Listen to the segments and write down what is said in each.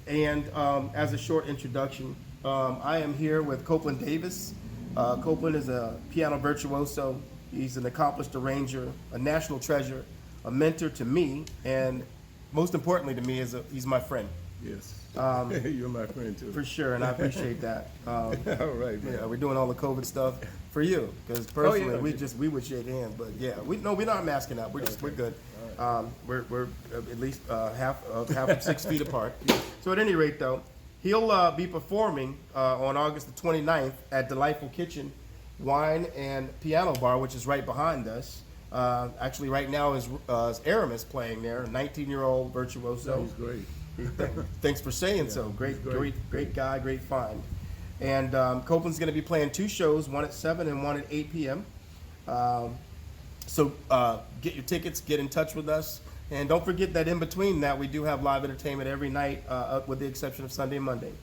And as a short introduction, I am here with Copeland Davis. Copeland is a piano virtuoso. He's an accomplished arranger, a national treasure, a mentor to me, and most importantly to me, he's my friend. Yes, you're my friend too. For sure, and I appreciate that. All right, man. Yeah, we're doing all the COVID stuff for you, because personally, we would shake hands, but yeah, we're not masking up. We're good. We're at least half of 6 feet apart. So at any rate, though, he'll be performing on August the 29th at Delightful Kitchen Wine and Piano Bar, which is right behind us. Actually, right now is Aramis playing there, a 19-year-old virtuoso. He's great. Thanks for saying so. Great guy, great find. And Copeland's going to be playing 2 shows, one at 7 and one at 8 p.m. So get your tickets, get in touch with us, and don't forget that in between that we do have live entertainment every night, with the exception of Sunday and Monday.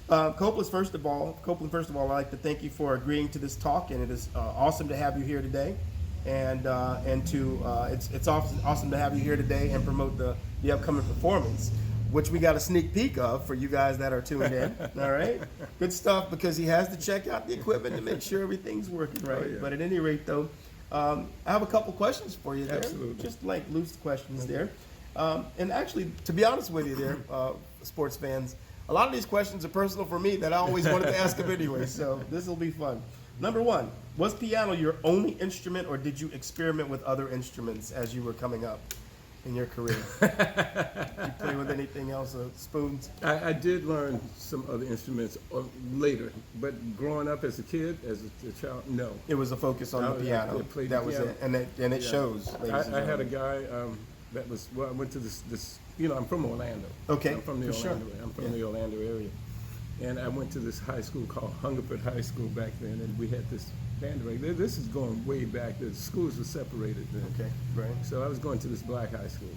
Copeland, first of all, I'd like to thank you for agreeing to this talk, and it is awesome to have you here today. And it's awesome to have you here today and promote the upcoming performance, which we got a sneak peek of for you guys that are tuned in. All right, good stuff, because he has to check out the equipment to make sure everything's working right. Oh, yeah. But at any rate, though, I have a couple questions for you there. Absolutely. Just like loose questions there. And actually, to be honest with you there, sports fans, a lot of these questions are personal for me that I always wanted to ask them anyway, so this will be fun. Number one, was piano your only instrument, or did you experiment with other instruments as you were coming up in your career? Did you play with anything else, spoons? I did learn some other instruments later, but growing up as a kid, as a child, no. It was a focus on the piano. That was it, and it shows. I had a guy that was, well, I went to this, I'm from Orlando. Okay, I'm from the Orlando. Sure. I'm from the Orlando area. And I went to this high school called Hungerford High School back then, and we had this band director. This is going way back. The schools were separated then. Okay, right. So I was going to this black high school.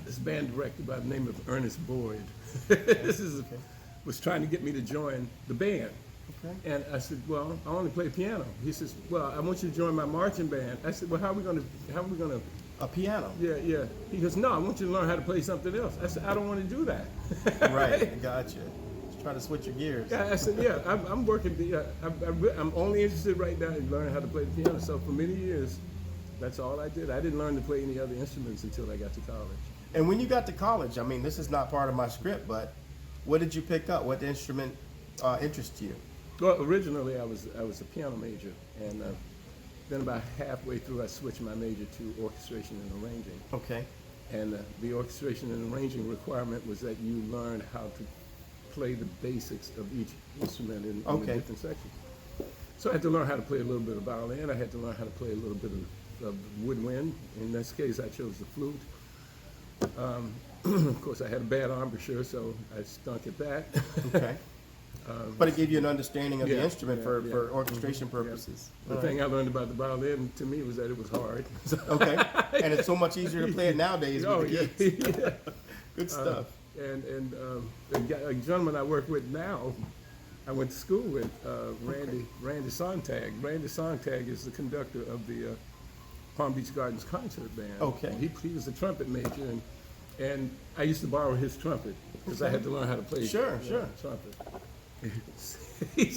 This band director by the name of Ernest Boyd was trying to get me to join the band. Okay. And I said, well, I only play piano. He says, well, I want you to join my marching band. I said, well, how are we gonna A piano. Yeah. He goes, no, I want you to learn how to play something else. I said, I don't want to do that. Right, gotcha. Just trying to switch your gears. Yeah, I said, yeah, I'm working. I'm only interested right now in learning how to play the piano. So for many years, that's all I did. I didn't learn to play any other instruments until I got to college. And when you got to college, I mean, this is not part of my script, but what did you pick up? What instrument interests you? Well, originally I was a piano major, and then about halfway through, I switched my major to orchestration and arranging. Okay. And the orchestration and arranging requirement was that you learn how to play the basics of each instrument in the different sections. So I had to learn how to play a little bit of violin. I had to learn how to play a little bit of woodwind. In this case, I chose the flute. Of course, I had a bad embouchure, so I stunk at that. Okay. But it gave you an understanding of the instrument for orchestration Mm-hmm. purposes. The thing I learned about the violin, to me, was that it was hard. Okay. And it's so much easier to play it nowadays with the kids. Yeah. Good stuff. And a gentleman I work with now, I went to school with, Randy Sontag. Randy Sontag is the conductor of the Palm Beach Gardens concert band. Okay. He was a trumpet major, and I used to borrow his trumpet because I had to learn how to play trumpet. He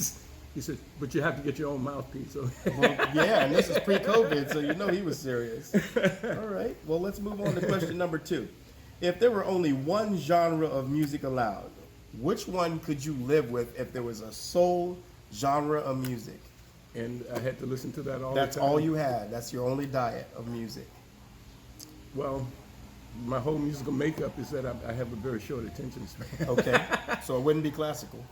said, but you have to get your own mouthpiece. So well, yeah, and this is pre-COVID, so you know he was serious. All right, well, let's move on to question number 2. If there were only one genre of music allowed, which one could you live with if there was a sole genre of music? And I had to listen to that all the time. That's all you had. That's your only diet of music. Well, my whole musical makeup is that I have a very short attention span. Okay, so it wouldn't be classical.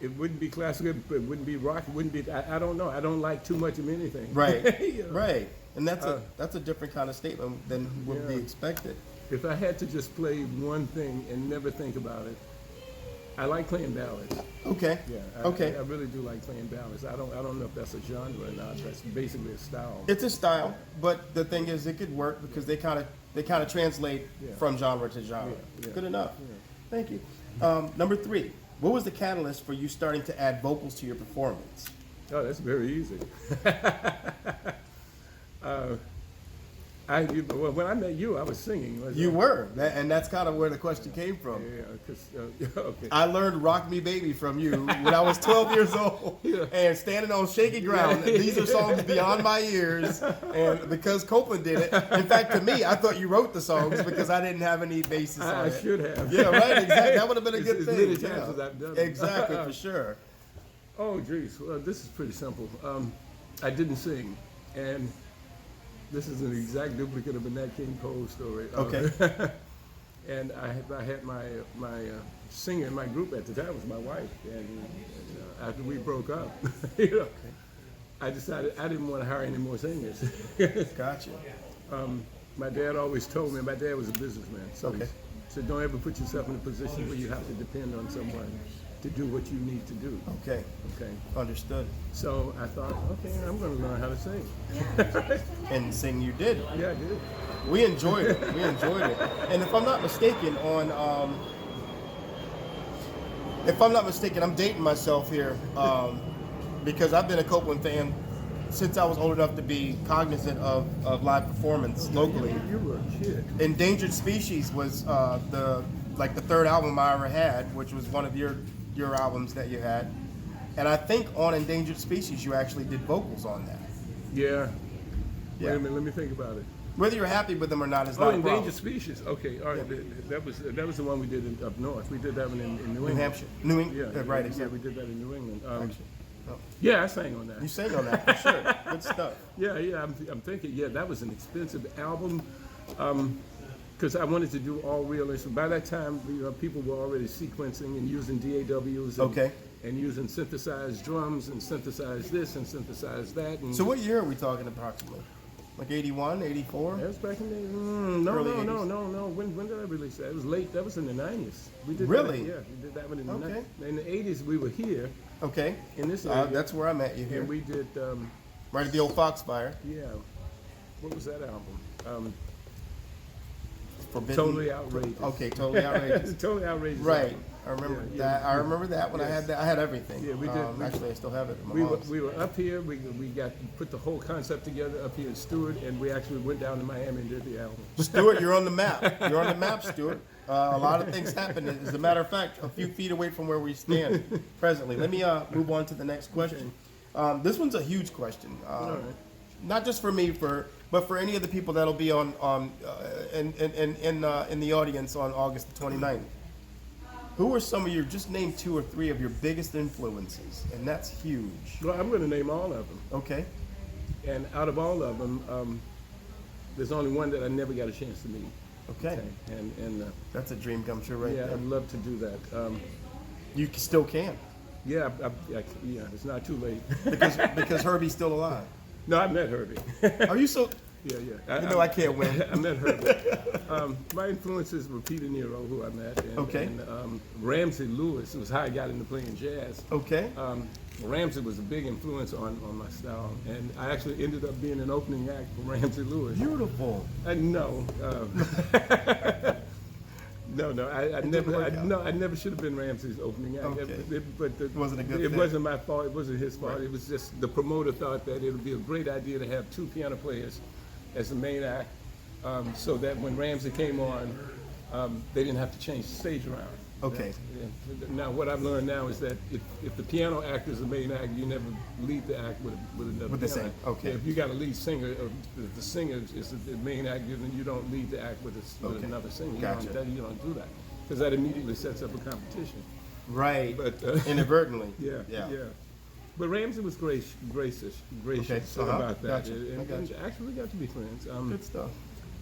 It wouldn't be classical, it wouldn't be rock, it wouldn't be, I don't know. I don't like too much of anything. Right, right. And that's a different kind of statement than would be expected. If I had to just play one thing and never think about it, I like playing ballads. Okay. Yeah. I really do like playing ballads. I don't know if that's a genre or not. That's basically a style. It's a style, but the thing is, it could work because they kind of translate from genre to genre. Yeah. Good enough. Yeah. Thank you. Number 3. What was the catalyst for you starting to add vocals to your performance? Oh, that's very easy. Well, when I met you, I was singing. You were, and that's kind of where the question came from. Yeah, because okay. I learned "Rock Me Baby" from you when I was 12 years old, Yeah. and standing on shaky ground. These are songs beyond my ears, and because Copeland did it. In fact, to me, I thought you wrote the songs because I didn't have any basis on I it. should have. Yeah, right. Exactly. That would have been a good As thing. many Yeah. times as I've done it. Exactly, for sure. Oh, geez. Well, this is pretty simple. I didn't sing, and this is an exact duplicate of the Nat King Cole story. Okay. And I had my singer in my group at the time was my wife, and after we broke up, you know, I decided I didn't want to hire any more singers. Gotcha. My dad always told me. My dad was a businessman, so Okay. he said, "Don't ever put yourself in a position where you have to depend on someone to do what you need to do." Okay. Okay. Understood. So I thought, okay, I'm going to learn how to sing. And sing you did. Yeah, I did. We enjoyed it. We enjoyed it. And if I'm not mistaken, I'm dating myself here because I've been a Copeland fan since I was old enough to be cognizant of live performance locally. You were a kid. Endangered Species was the third album I ever had, which was one of your albums that you had. And I think on Endangered Species you actually did vocals on that. Yeah. Yeah. Wait a minute, let me think about it. Whether you're happy with them or not is not a problem. Endangered Species. Okay, all right. Yeah. That was the one we did up north. We did that one in New England. New Hampshire. New England. Yeah, Right, yeah, exactly. we did that in New England. Actually. Oh. Yeah, I sang on that. You sang on that for sure. Good stuff. Yeah. I'm thinking. Yeah, that was an expensive album, because I wanted to do all real instruments. By that time, people were already sequencing and using DAWs. And, Okay. And using synthesized drums and synthesized this and synthesized that. And So what year are we talking approximately? Like 81, 84? that was back in the Early 80s. no. When did I release that? It was late. That was in the 90s. We did Really? That, yeah, we did that one in the Okay. 90s. In the 80s, we were here Okay. in this area. That's where I met you here. And we did. Right at the old Foxfire. Yeah. What was that album? Forbidden. Totally Outrageous. Okay, Totally Outrageous. Totally Outrageous. Right. album. I remember Yeah, that. yeah. I remember that when I Yes. had that. I had everything. Yeah, we did. Actually, I still have it. At my We were, mom's. we were up here. We put the whole concept together up here in Stewart, and we actually went down to Miami and did the album. Stuart, you're on the map. You're on the map, Stuart. A lot of things happen. As a matter of fact, a few feet away from where we stand presently. Let me move on to the next question. This one's a huge question. right. Not just for me, but for any of the people that'll be in the audience on August the 29th. Who are some of your, just name 2 or 3 of your biggest influences? And that's huge. Well, I'm going to name all of them. Okay. And out of all of them, there's only one that I never got a chance to meet. Okay. And That's a dream come true right yeah, there. I'd love to do that. You still can. Yeah, yeah, it's not too late. Because Herbie's still alive. No, I met Herbie. Are you so? Yeah. You know I can't win. I met Herbie. My influences were Peter Nero, who I met, and, Okay. and Ramsey Lewis was how I got into playing jazz. Okay. Ramsey was a big influence on my style, and I actually ended up being an opening act for Ramsey Lewis. Beautiful. No. No, I never should have been Ramsey's opening act. Okay. It wasn't a good It fit. wasn't my fault. It wasn't his fault. Right. It was just the promoter thought that it would be a great idea to have 2 piano players as the main act, so that when Ramsey came on, they didn't have to change the stage around. Okay. Yeah. Now, what I've learned now is that if the piano act is the main act, you never lead the act with another With the piano. same, okay. Yeah, if you got a lead singer, if the singer is the main act, then you don't lead the act with Okay. another singer. Gotcha. You don't do that, because that immediately sets up a competition. Right. But Inadvertently. yeah. But Ramsey was gracious Okay. about that. Gotcha. I And gotcha. actually, we got to be friends. Good stuff.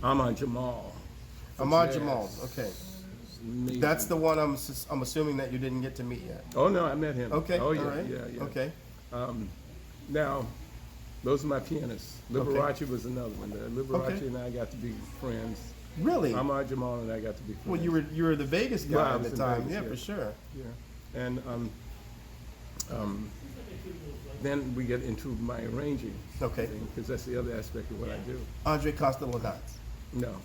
Ahmad Jamal. Ahmad Jazz. Jamal. Okay. Amazing. That's the one I'm assuming that you didn't get to meet yet. Oh no, I met him. Okay. Oh yeah, All right. yeah. Okay. Now, those are my pianists. Liberace was another one. Liberace Okay. and I got to be friends. Really? Ahmad Jamal and I got to be friends. Well, you were the Vegas Yeah, I guy at was the in time. Vegas, Yeah, yeah. for sure. Yeah. And then we get into my arranging. Okay. Because that's the other aspect of what I do. Andre Castellanets. No.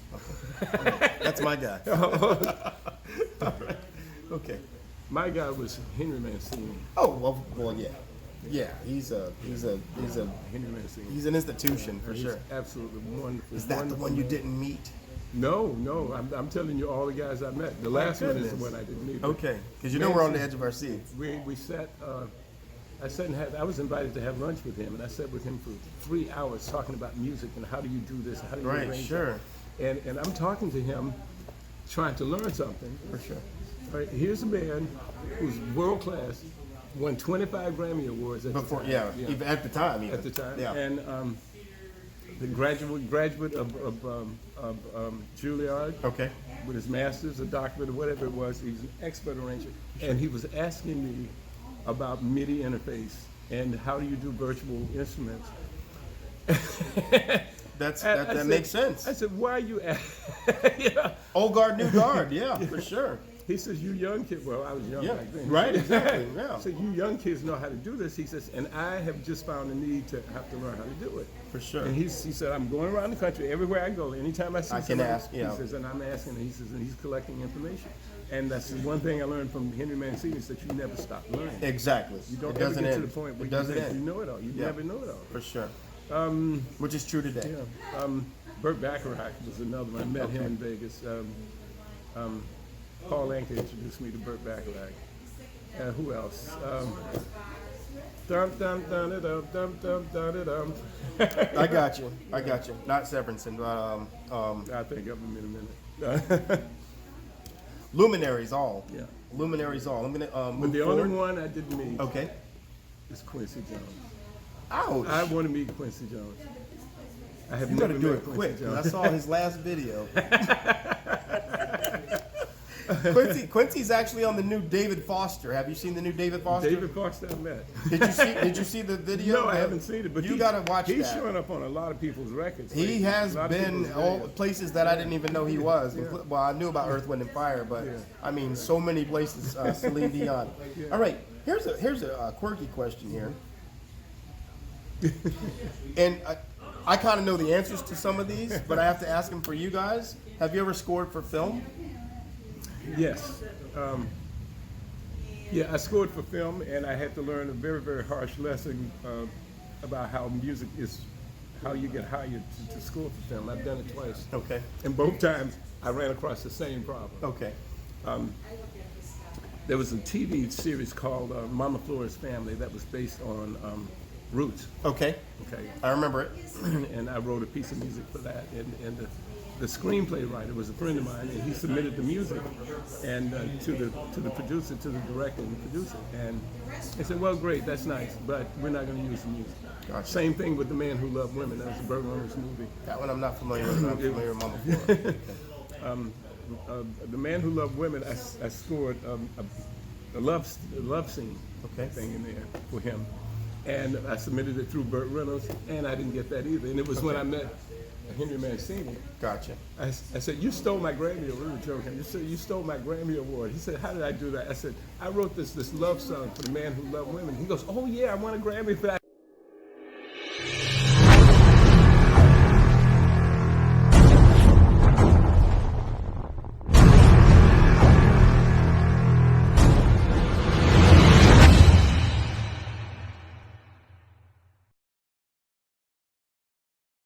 That's my guy. Okay. My guy was Henry Mancini. Oh, well, yeah. Yeah, he's Henry Mancini. an institution for He's sure. absolutely wonderful. Is that the wonderful one you man. didn't meet? No. I'm telling you, all the guys I met. The last one is the goodness. one I didn't meet. Okay, because you know we're on the edge of our seats. We sat. I sat and I was invited to have lunch with him, and I sat with him for 3 hours talking about music and how do you do this, how do you Right, arrange sure. that. And I'm talking to him, trying to learn something. For sure. All right, here's a man who's world class, won 25 Grammy Awards at Before, the time. yeah, even at the time. Even. At the time. Yeah. And the graduate of Juilliard. Okay. With his master's, a doctorate, or whatever it was. He's an expert arranger. And he was asking me about MIDI interface and how do you do virtual instruments. That makes sense. I said, why are you Old guard, new guard. Yeah, for sure. He says, you young kids, well, I was young Yeah, back then. right, exactly, yeah. So you young kids know how to do this. He says, and I have just found a need to have to learn how to do it. For sure. And he said, I'm going around the country everywhere I go. Anytime I see I can somebody, ask, yeah. he says, and I'm asking, and he says, and he's collecting information. And that's the one thing I learned from Henry Mancini is that you never stop learning. Exactly. You don't It ever doesn't get to end. the point where It you doesn't think end. you know it all. You Yeah. never know it all. For sure. Which is true today. Yeah. Burt Bacharach was another one. I met him in Vegas. Paul Anka introduced me to Burt Bacharach. Who else? Dum dum dum dum dum dum dum dum. I got you. Not Severinsen, but I'll think of him in a minute. Luminaries all. Yeah. Luminaries all. I'm gonna But move the forward. only one I didn't meet Okay. is Quincy Jones. Ouch. I want to meet Quincy Jones. I have You never better do met it Quincy quick, 'cause Jones. I saw his last video. Quincy's actually on the new David Foster. Have you seen the new David Foster? David Foster I met. Did you see the video? No, I haven't seen it, but you gotta watch he's that. showing up on a lot of people's records. He lately. has A lot of been people's all videos. places that I didn't even know he was. Well, I knew about Earth, Wind, and Fire, but Yeah. I mean, so many places. Celine Dion. All right, here's a quirky question here, and I kind of know the answers to some of these, but I have to ask them for you guys. Have you ever scored for film? Yes. Yeah, I scored for film, and I had to learn a very, very harsh lesson about how music is, how you get hired to score for film. I've done it twice. Okay. And both times, I ran across the same problem. Okay. There was a TV series called Mama Flora's Family that was based on Roots. Okay. Okay. I remember it. And I wrote a piece of music for that. And the screenplay writer was a friend of mine, and he submitted the music and to the producer, to the director and the producer. And they said, well, great, that's nice, but we're not going to use the music. Gotcha. Same thing with The Man Who Loved Women. That was a Burt Reynolds movie. That one I'm not familiar with. I'm familiar with Mama Flora. The Man Who Loved Women, I scored a love scene Okay. thing in there for him. And I submitted it through Burt Reynolds, and I didn't get that either. And it was when I met Henry Mancini. Gotcha. I said, you stole my Grammy Award. We were joking. You said, you stole my Grammy Award. He said, how did I do that? I said, I wrote this love song for The Man Who Loved Women. He goes, oh yeah, I won a Grammy for that.